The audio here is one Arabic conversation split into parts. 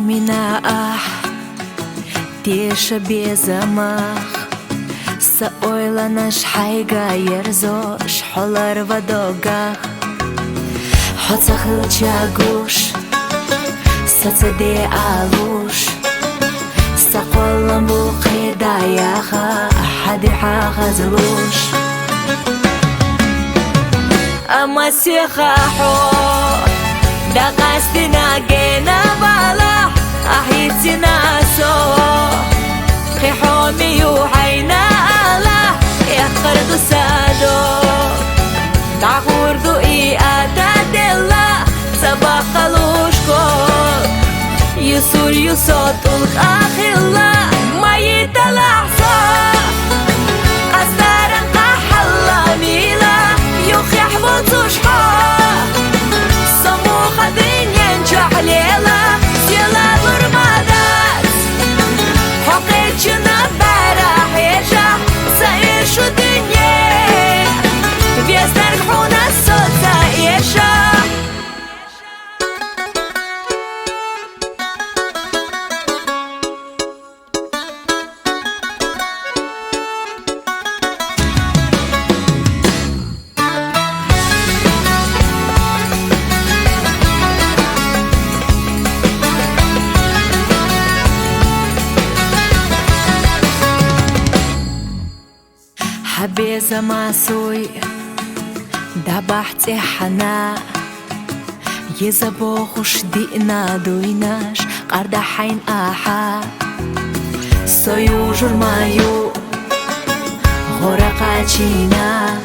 Mina тише без замах Саойла наш хайга ерзош Холар в догах Хоцахыл чагуш Сацеде алуш Сақолам бу қидаяха Хадиха ғазлуш Амасиха хо دقستنا جينا بالا أحيتنا سو خيحومي وحينا آلا يخرد سادو تعخوردو إياتا دلا سبق لوشكو يسور يسوط الأخلا ما يتلحصا أستارا قحلا ميلا يخيح بطوشحا Лела, села бурмадас Хокечина барахежа Саишу дыне Вестер хуна соца еша حبيزة معسوي دبحتي حنا يزبوخش دينا دويناش قرد حين آحا سويوجر مايو غرقاتينا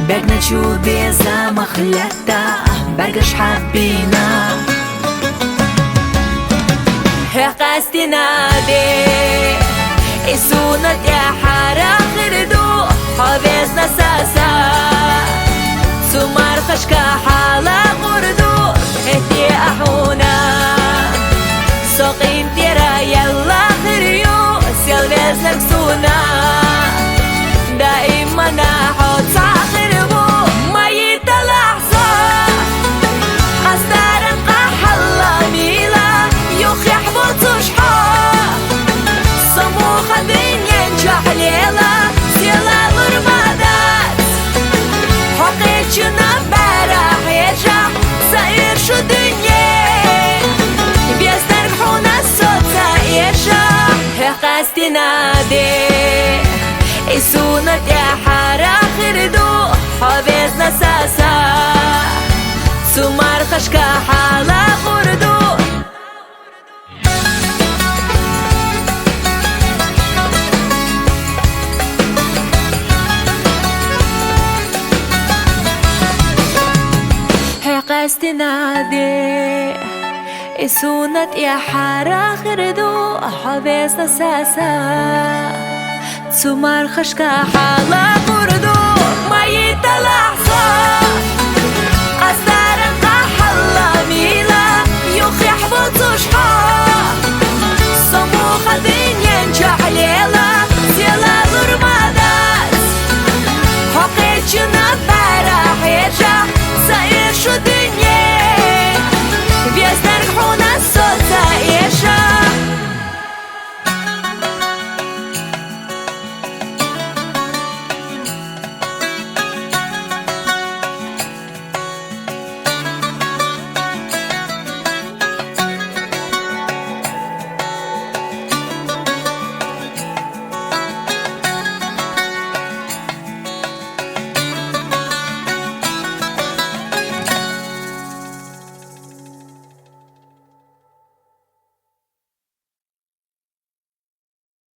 بقنا تشو بيزا مخلتا برقش حبينا هقاستنا دي إسونا يا حارة خردو حافظنا ساسا سمار خشكا حالا غردو هتي أحونا سوقين تيرا يلا خريو سيلفيز نكسونا دائما نحط ساخربو ما يتلحظا أستارن قحلا ميلا يخي حبوتوش Лела, села бурмадас Хокечина барахежа Саишу дыне Вестер хуна соца еша Хекастина де Исунат я хара хирду Хавезна саса Сумар хашка хала гурду قاستنا دي إسونت يا حارة خردو حبيسنا ساسا سمار خشكا حالا بردو ما يتلا